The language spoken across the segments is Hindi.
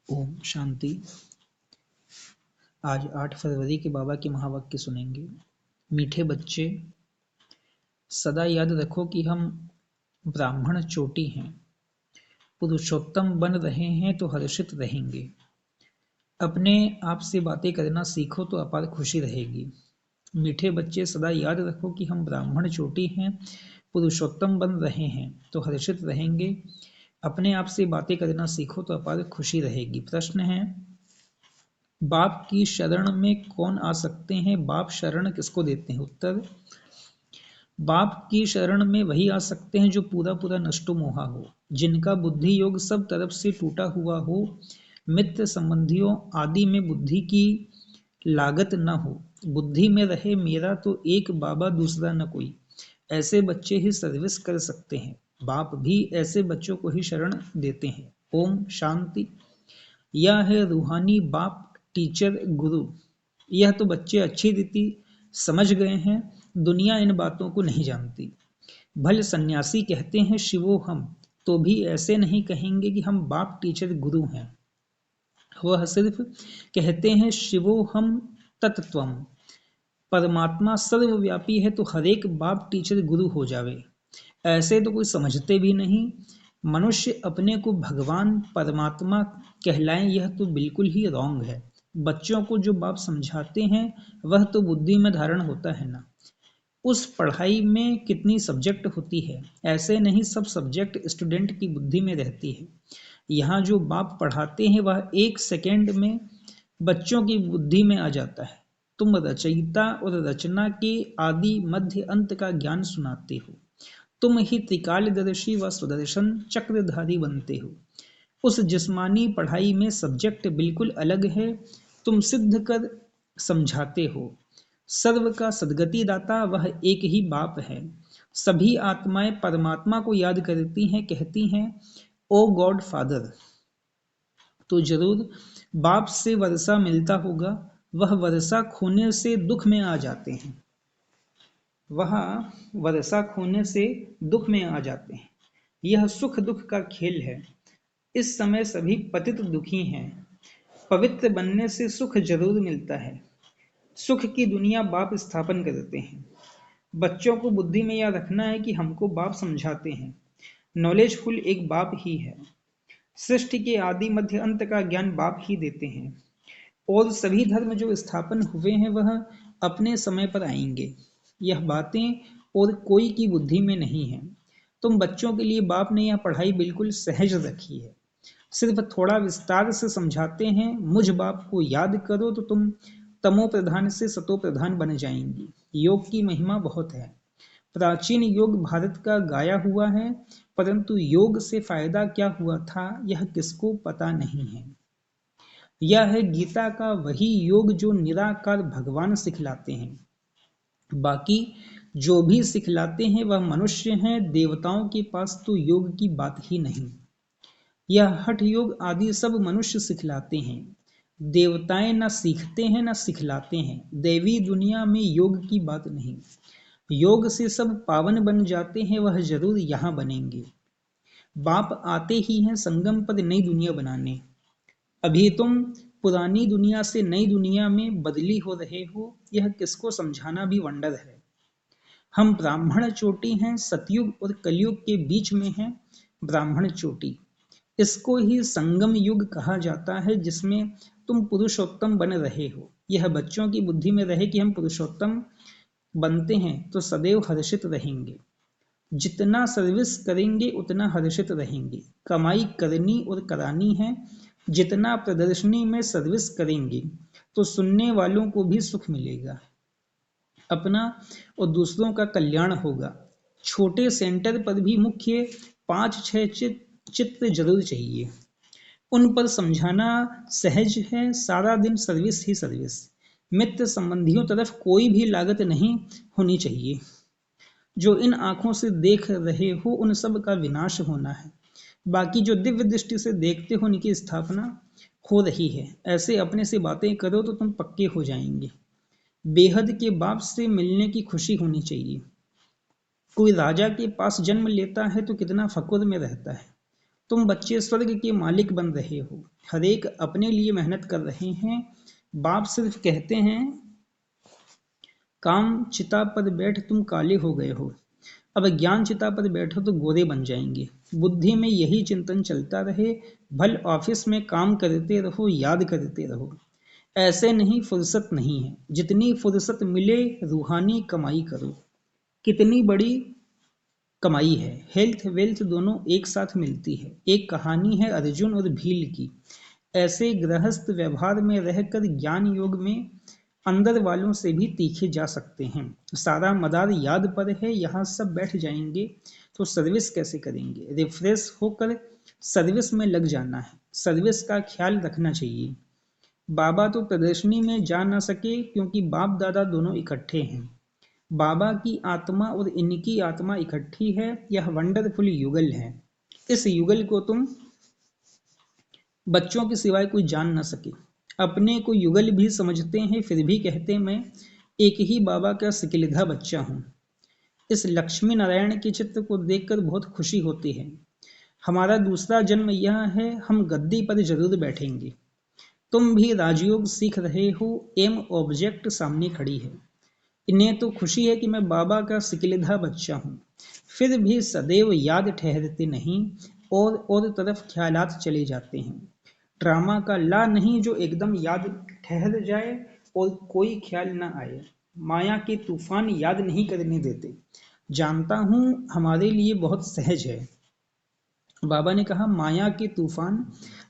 ओम शांति। आज 8 फरवरी के बाबा के महावाक्य सुनेंगे। मीठे बच्चे, सदा याद रखो कि हम ब्राह्मण चोटी हैं, पुरुषोत्तम बन रहे हैं तो हर्षित रहेंगे। अपने आप से बातें करना सीखो तो अपार खुशी रहेगी। मीठे बच्चे, सदा याद रखो कि हम ब्राह्मण चोटी हैं, पुरुषोत्तम बन रहे हैं तो हर्षित रहेंगे। अपने आप से बातें करना सीखो तो अपार खुशी रहेगी। प्रश्न है, बाप की शरण में कौन आ सकते हैं? बाप शरण किसको देते हैं? उत्तर, बाप की शरण में वही आ सकते हैं जो पूरा पूरा नष्टो मोहा हो, जिनका बुद्धि योग सब तरफ से टूटा हुआ हो, मित्र संबंधियों आदि में बुद्धि की लागत न हो, बुद्धि में रहे मेरा तो एक बाबा दूसरा न कोई। ऐसे बच्चे ही सर्विस कर सकते हैं। बाप भी ऐसे बच्चों को ही शरण देते हैं। ओम शांति। यह है रूहानी बाप, टीचर, गुरु। यह तो बच्चे अच्छी रीति समझ गए हैं, दुनिया इन बातों को नहीं जानती। भले सन्यासी कहते हैं शिवो हम, तो भी ऐसे नहीं कहेंगे कि हम बाप, टीचर, गुरु हैं। वह सिर्फ कहते हैं शिवो हम तत्त्वम। परमात्मा सर्वव्यापी है तो हरेक बाप, टीचर, गुरु हो जावे। ऐसे तो कोई समझते भी नहीं। मनुष्य अपने को भगवान परमात्मा कहलाएं, यह तो बिल्कुल ही रॉन्ग है। बच्चों को जो बाप समझाते हैं वह तो बुद्धि में धारण होता है ना। उस पढ़ाई में कितनी सब्जेक्ट होती है, ऐसे नहीं सब सब्जेक्ट स्टूडेंट की बुद्धि में रहती है। यहाँ जो बाप पढ़ाते हैं वह 1 सेकेंड में बच्चों की बुद्धि में आ जाता है। तुम रचयिता और रचना के आदि मध्य अंत का ज्ञान सुनाते हो। तुम ही त्रिकालदर्शी व सुदर्शन चक्रधारी बनते हो। उस जिस्मानी पढ़ाई में सब्जेक्ट बिल्कुल अलग है, तुम सिद्ध कर समझाते हो। सर्व का सद्गति दाता वह एक ही बाप है। सभी आत्माएं परमात्मा को याद करती हैं, कहती हैं ओ गॉड फादर। तो जरूर बाप से वर्षा मिलता होगा। वह वर्षा खोने से दुख में आ जाते हैं। वह वर्षा खोने से दुख में आ जाते हैं। यह सुख दुख का खेल है। इस समय सभी पतित दुखी हैं। पवित्र बनने से सुख जरूर मिलता है। सुख की दुनिया बाप स्थापन करते हैं। बच्चों को बुद्धि में यह रखना है कि हमको बाप समझाते हैं। नॉलेजफुल एक बाप ही है। सृष्टि के आदि मध्य अंत का ज्ञान बाप ही देते हैं। और सभी धर्म जो स्थापन हुए हैं वह अपने समय पर आएंगे। यह बातें और कोई की बुद्धि में नहीं है। तुम बच्चों के लिए बाप ने यह पढ़ाई बिल्कुल सहज रखी है। सिर्फ थोड़ा विस्तार से समझाते हैं, मुझ बाप को याद करो तो तुम तमो प्रधान से सतो प्रधान बन जाएंगी। योग की महिमा बहुत है। प्राचीन योग भारत का गाया हुआ है, परंतु योग से फायदा क्या हुआ था यह किसको पता नहीं है। यह है गीता का वही योग जो निराकार भगवान सिखलाते हैं। बाकी जो भी सिखलाते हैं वह मनुष्य हैं, देवताओं के पास तो योग की बात ही नहीं। यह हठ योग आदि सब मनुष्य सिखलाते हैं। देवताएं न सीखते हैं न सिखलाते हैं। दैवी दुनिया में योग की बात नहीं। योग से सब पावन बन जाते हैं, वह जरूर यहाँ बनेंगे। बाप आते ही हैं संगम पर नई दुनिया बनाने। अभी तुम पुरानी दुनिया से नई दुनिया में बदली हो रहे हो, यह किसको समझाना भी वंडर है। हम ब्राह्मण चोटी हैं, सतयुग और कलयुग के बीच में हैं ब्राह्मण चोटी। इसको ही संगम युग कहा जाता है, जिसमें तुम पुरुषोत्तम बन रहे हो। यह बच्चों की बुद्धि में रहे कि हम पुरुषोत्तम बनते हैं तो सदैव हर्षित रहेंगे। जितना सर्विस करेंगे उतना हर्षित रहेंगे। कमाई करनी और करानी है। जितना प्रदर्शनी में सर्विस करेंगे तो सुनने वालों को भी सुख मिलेगा, अपना और दूसरों का कल्याण होगा। छोटे सेंटर पर भी मुख्य 5-6 चित्र जरूर चाहिए। उन पर समझाना सहज है। सारा दिन सर्विस ही सर्विस। मित्र संबंधियों तरफ कोई भी लागत नहीं होनी चाहिए। जो इन आंखों से देख रहे हो उन सब का विनाश होना है। बाकी जो दिव्य दृष्टि से देखते हो उनकी स्थापना हो रही है। ऐसे अपने से बातें करो तो तुम पक्के हो जाएंगे। बेहद के बाप से मिलने की खुशी होनी चाहिए। कोई राजा के पास जन्म लेता है तो कितना फकुर में रहता है। तुम बच्चे स्वर्ग के मालिक बन रहे हो, हर एक अपने लिए मेहनत कर रहे हैं। बाप सिर्फ कहते हैं काम चिता पर बैठ तुम काले हो गए हो, अब ज्ञान चिता पर बैठो तो गोरे बन जाएंगे। बुद्धि में यही चिंतन चलता रहे, भल ऑफिस में काम करते रहो, याद करते रहो। ऐसे नहीं, फुर्सत नहीं है, जितनी फुर्सत मिले रूहानी कमाई करो। कितनी बड़ी कमाई है, हेल्थ वेल्थ दोनों एक साथ मिलती है। एक कहानी है अर्जुन और भील की। ऐसे गृहस्थ व्यवहार में रहकर ज्ञान योग में अंदर वालों से भी तीखे जा सकते हैं। सारा मदार याद पर है, यहाँ सब बैठ जाएंगे तो सर्विस कैसे करेंगे। रिफ्रेश होकर सर्विस में लग जाना है, सर्विस का ख्याल रखना चाहिए। बाबा तो प्रदर्शनी में जा न सके क्योंकि बाप दादा दोनों इकट्ठे हैं। बाबा की आत्मा और इनकी आत्मा इकट्ठी है, यह वंडरफुल युगल है। इस युगल को तुम बच्चों के सिवाय कोई जान न सके। अपने को युगल भी समझते हैं, फिर भी कहते मैं एक ही बाबा का सिकिलधा बच्चा हूँ। इस लक्ष्मी नारायण के चित्र को देखकर बहुत खुशी होती है। हमारा दूसरा जन्म यह है, हम गद्दी पर जरूर बैठेंगे। तुम भी राजयोग सीख रहे हो, एम ऑब्जेक्ट सामने खड़ी है। इन्हें तो खुशी है कि मैं बाबा का सिकिलधा बच्चा हूँ, फिर भी सदैव याद ठहरते नहीं और तरफ ख्यालात चले जाते हैं। ड्रामा का ला नहीं जो एकदम याद ठहर जाए और कोई ख्याल न आए। माया के तूफान याद नहीं करने देते। जानता हूँ हमारे लिए बहुत सहज है। बाबा ने कहा माया के तूफान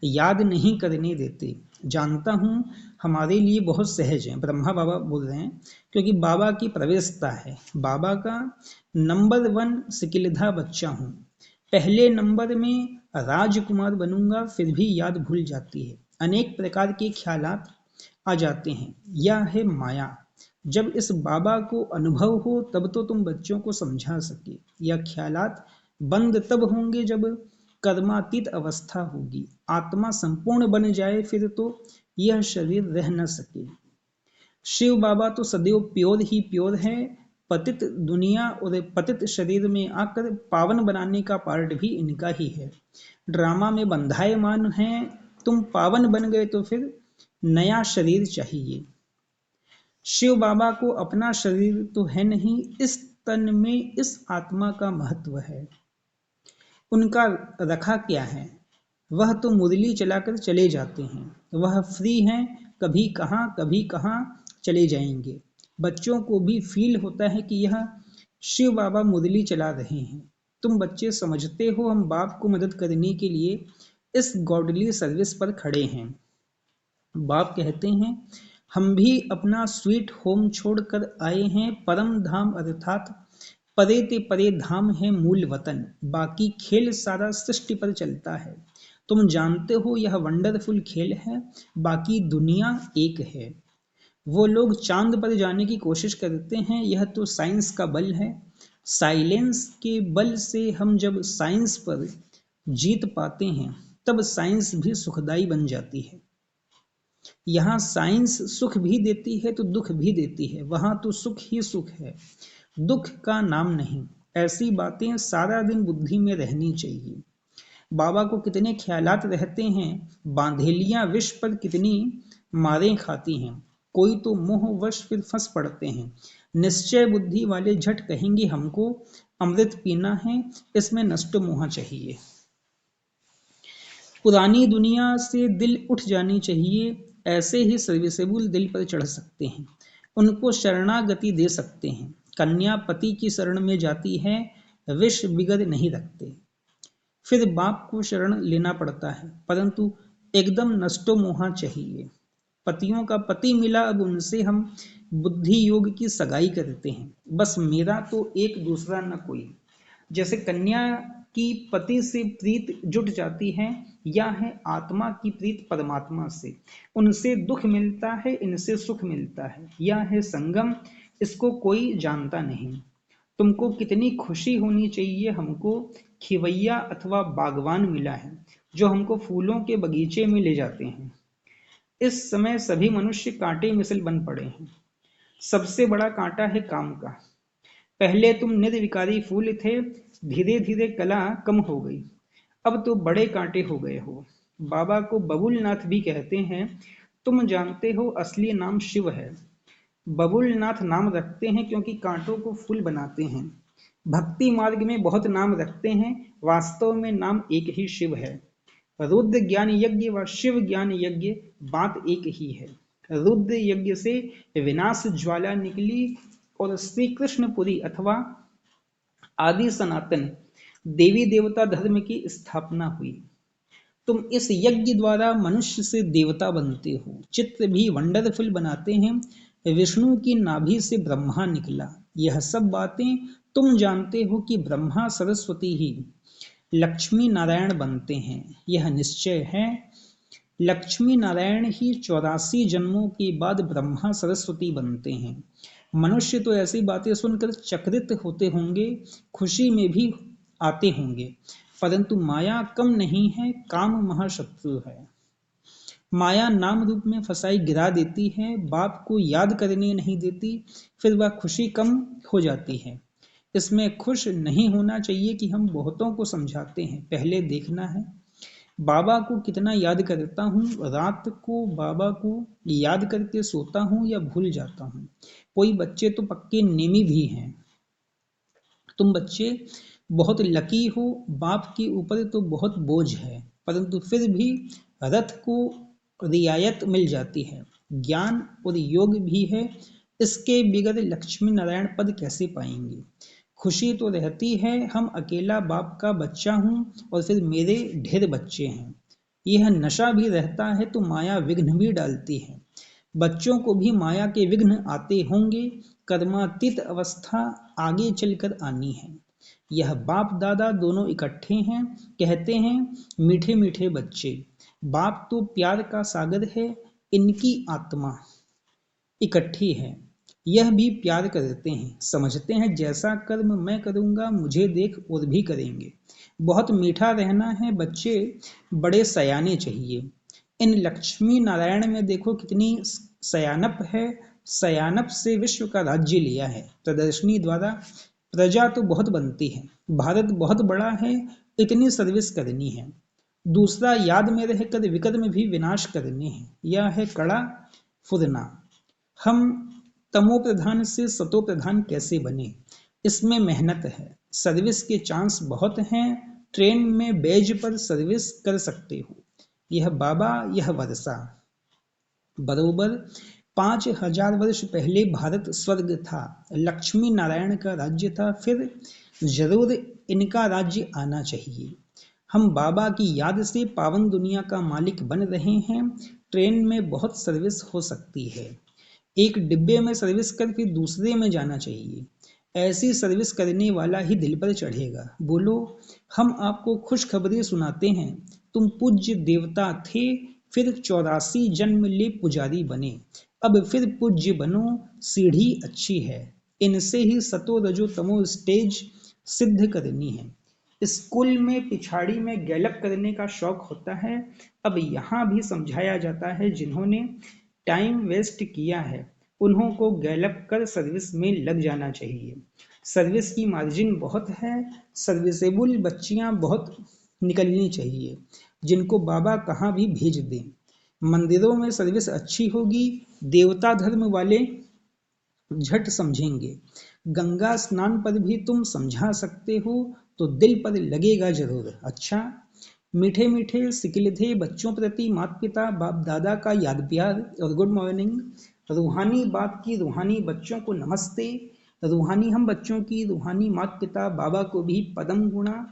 याद नहीं करने देते। जानता हूँ हमारे लिए बहुत सहज है, ब्रह्मा बाबा बोल रहे हैं, क्योंकि बाबा की प्रवेशता है। बाबा का नंबर 1 सिकिलधा बच्चा हूँ। पहले नंबर में राजकुमार बनूंगा, फिर भी याद भूल जाती है। अनेक प्रकार के ख्यालात आ जाते हैं, यह है माया। जब इस बाबा को अनुभव हो तब तो तुम बच्चों को समझा सके। यह ख्यालात बंद तब होंगे जब कर्मातीत अवस्था होगी, आत्मा संपूर्ण बन जाए, फिर तो यह शरीर रह न सके। शिव बाबा तो सदैव प्योर ही प्योर है। पतित दुनिया और पतित शरीर में आकर पावन बनाने का पार्ट भी इनका ही है। ड्रामा में बंधायमान हैं, तुम पावन बन गए तो फिर नया शरीर चाहिए। शिव बाबा को अपना शरीर तो है नहीं, इस तन में इस आत्मा का महत्व है। उनका रखा क्या है, वह तो मुरली चलाकर चले जाते हैं। वह फ्री हैं, कभी कहाँ चले जाएंगे। बच्चों को भी फील होता है कि यह शिव बाबा मुरली चला रहे हैं। तुम बच्चे समझते हो हम बाप को मदद करने के लिए इस गॉडली सर्विस पर खड़े हैं। बाप कहते हैं हम भी अपना स्वीट होम छोड़कर आए हैं, परम धाम अर्थात परे ते परे धाम है मूल वतन। बाकी खेल सारा सृष्टि पर चलता है। तुम जानते हो यह वंडरफुल खेल है, बाकी दुनिया एक है। वो लोग चांद पर जाने की कोशिश करते हैं, यह तो साइंस का बल है। साइलेंस के बल से हम जब साइंस पर जीत पाते हैं तब साइंस भी सुखदाई बन जाती है। यहाँ साइंस सुख भी देती है तो दुख भी देती है, वहां तो सुख ही सुख है, दुख का नाम नहीं। ऐसी बातें सारा दिन बुद्धि में रहनी चाहिए। बाबा को कितने ख्यालात रहते हैं, बांधेलियां विष पर कितनी मारें खाती हैं। कोई तो मोहवश फिर फंस पड़ते हैं। निश्चय बुद्धि वाले झट कहेंगे हमको अमृत पीना है, इसमें नष्ट मोह चाहिए। पुरानी दुनिया से दिल उठ जानी चाहिए, ऐसे ही सर्विसेबल दिल पर चढ़ सकते हैं, उनको शरणागति दे सकते हैं। कन्या पति की शरण में जाती है, विष बिगड़ नहीं रखते, फिर बाप को शरण लेना पड़ता है, परंतु एकदम नष्टो मोहा चाहिए। पतियों का पति मिला, अब उनसे हम बुद्धि योग की सगाई करते हैं, बस मेरा तो एक दूसरा न कोई। जैसे कन्या की पति से प्रीत जुट जाती है, या है आत्मा की प्रीत परमात्मा से, उनसे दुख मिलता है, इनसे सुख मिलता है, या है संगम, इसको कोई जानता नहीं। तुमको कितनी खुशी होनी चाहिए, हमको खिवैया अथवा बागवान मिला है जो हमको फूलों के बगीचे में ले जाते हैं। इस समय सभी मनुष्य कांटे मिसल बन पड़े हैं। सबसे बड़ा कांटा है काम का। पहले तुम निर्विकारी फूल थे, धीरे धीरे कला कम हो गई, अब तो बड़े कांटे हो गए हो। बाबा को बबुलनाथ भी कहते हैं। तुम जानते हो असली नाम शिव है। बबुलनाथ नाम रखते हैं क्योंकि कांटों को फूल बनाते हैं। भक्ति मार्ग में बहुत नाम रखते हैं, वास्तव में नाम एक ही शिव है। रुद्र ज्ञान यज्ञ व शिव ज्ञान यज्ञ बात एक ही है। रुद्र यज्ञ से विनाश ज्वाला निकली और श्री कृष्णपुरी अथवा आदि सनातन देवी देवता धर्म की स्थापना हुई। तुम इस यज्ञ द्वारा मनुष्य से देवता बनते हो। चित्र भी वंडरफुल बनाते हैं। विष्णु की नाभि से ब्रह्मा निकला। यह सब बातें तुम जानते हो कि ब्रह्मा सरस्वती ही लक्ष्मी नारायण बनते हैं। यह निश्चय है, लक्ष्मी नारायण ही 84 जन्मों के बाद ब्रह्मा सरस्वती बनते हैं। मनुष्य तो ऐसी बातें सुनकर चकित होते होंगे, खुशी में भी आते होंगे, परंतु माया कम नहीं है, काम महाशत्रु है। माया नाम रूप में फसाई गिरा देती है, बाप को याद करने नहीं देती, फिर वह खुशी कम हो जाती है। इसमें खुश नहीं होना चाहिए कि हम बहुतों को समझाते हैं, पहले देखना है बाबा को कितना याद करता हूँ। रात को बाबा को याद करके सोता हूँ या भूल जाता हूँ। कोई बच्चे तो पक्के नेमी भी हैं। तुम बच्चे बहुत लकी हो, बाप के ऊपर तो बहुत बोझ है, परंतु फिर भी रथ को रियायत मिल जाती है। ज्ञान और योग भी है, इसके बिगड़ लक्ष्मी नारायण पद कैसे पाएंगे। खुशी तो रहती है, हम अकेला बाप का बच्चा हूँ और फिर मेरे ढेर बच्चे हैं। यह नशा भी रहता है तो माया विघ्न भी डालती है। बच्चों को भी माया के विघ्न आते होंगे, कर्मातीत अवस्था आगे चलकर आनी है। यह बाप दादा दोनों इकट्ठे हैं, कहते हैं मीठे मीठे बच्चे। बाप तो प्यार का सागर है, इनकी आत्मा इकट्ठी है। यह भी प्यार करते हैं, समझते हैं जैसा कर्म मैं करूंगा मुझे देख और भी करेंगे। बहुत मीठा रहना है, बच्चे बड़े सयाने चाहिए। इन लक्ष्मी नारायण में देखो कितनी सयानप है। सयानप से विश्व का राज्य लिया है। प्रदर्शनी द्वारा प्रजा तो बहुत बनती है, भारत बहुत बड़ा है, इतनी सर्विस करनी है। दूसरा याद में रहकर विकर्म भी विनाश करने हैं। यह है कड़ा फुरना। हम तमो प्रधान से सतो प्रधान कैसे बने, इसमें मेहनत है। सर्विस के चांस बहुत हैं। ट्रेन में बेज पर सर्विस कर सकते हो। यह बाबा, यह वर्षा। बरोबर 5000 वर्ष पहले भारत स्वर्ग था, लक्ष्मी नारायण का राज्य था, फिर जरूर इनका राज्य आना चाहिए। हम बाबा की याद से पावन दुनिया का मालिक बन रहे हैं। ट्रेन में बहुत सर्विस हो सकती है। एक डिब्बे में सर्विस कर फिर दूसरे में जाना चाहिए। ऐसी सर्विस करने वाला ही दिल पर चढ़ेगा। बोलो, हम आपको खुशखबरी सुनाते हैं। तुम पूज्य देवता थे, फिर 84 जन्म ले पुजारी बने, अब फिर पूज्य बनो, सीढ़ी अच्छी है। इनसे ही सतो रजो तमो स्टेज सिद्ध करनी है। स्कूल में पिछाड़ी में गैलप करने का शौक होता है, अब यहाँ भी समझाया जाता है जिन्होंने टाइम वेस्ट किया है उन्हों को गैलप कर सर्विस में लग जाना चाहिए। सर्विस की मार्जिन बहुत है, सर्विसेबल बच्चियां बहुत निकलनी चाहिए, जिनको बाबा कहाँ भी भेज दें। मंदिरों में सर्विस अच्छी होगी, देवता धर्म वाले झट समझेंगे। गंगा स्नान पर भी तुम समझा सकते हो तो दिल पर लगेगा जरूर। अच्छा, मीठे मीठे सिकिलधे बच्चों प्रति माता पिता बाप दादा का याद प्यार और गुड मॉर्निंग। रूहानी बाप की रूहानी बच्चों को नमस्ते। रूहानी हम बच्चों की रूहानी माता पिता बाबा को भी पदम गुणा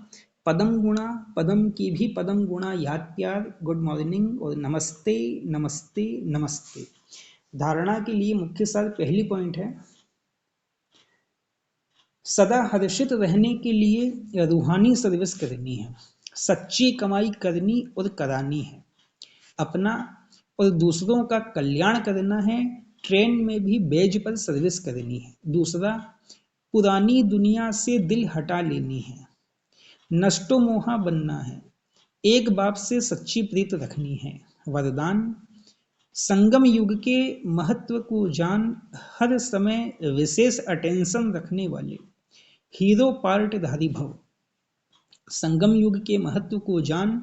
पदम की भी पदम गुणा याद प्यार, गुड मॉर्निंग और नमस्ते नमस्ते नमस्ते। धारणा के लिए मुख्य सार पहली पॉइंट है, सदा हर्षित रहने के लिए रूहानी सर्विस करनी है, सच्ची कमाई करनी और करानी है, अपना और दूसरों का कल्याण करना है। ट्रेन में भी बेज पर सर्विस करनी है। दूसरा, पुरानी दुनिया से दिल हटा लेनी है, नष्टो मोहा बनना है, एक बाप से सच्ची प्रीत रखनी है। वरदान, संगम युग के महत्व को जान, हर समय विशेष अटेंशन रखने वाले हीरो पार्ट धारी भव। संगम युग के महत्व को जान,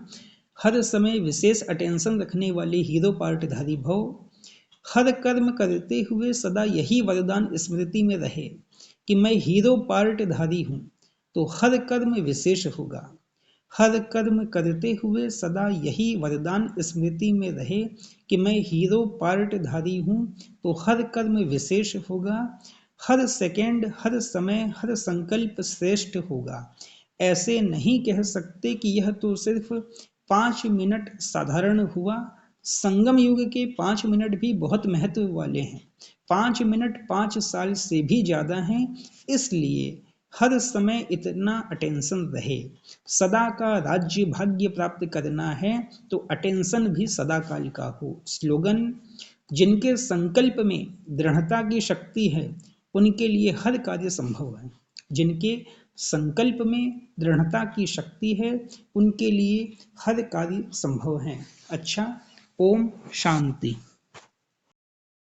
हर समय विशेष अटेंशन रखने वाले हीरो पार्टधारी भव। हर कर्म करते हुए सदा यही वरदान स्मृति में रहे कि मैं हीरो पार्टधारी हूँ, तो हर कर्म विशेष होगा। हर कर्म करते हुए सदा यही वरदान स्मृति में रहे कि मैं हीरो पार्टधारी हूँ, तो हर कर्म विशेष होगा। हर सेकंड, हर समय, हर संकल्प श्रेष्ठ होगा। ऐसे नहीं कह सकते कि यह तो सिर्फ 5 मिनट साधारण हुआ। संगम युग के 5 मिनट भी बहुत महत्व वाले हैं। 5 मिनट 5 साल से भी ज्यादा हैं। इसलिए हर समय इतना अटेंशन रहे। सदा का राज्य भाग्य प्राप्त करना है तो अटेंशन भी सदा काल का हो। स्लोगन: जिनके संकल्प में दृढ़ता की शक्ति है उनके लिए हर कार्य संभव है। जिनके संकल्प में दृढ़ता की शक्ति है उनके लिए हर कार्य संभव है। अच्छा, ओम शांति।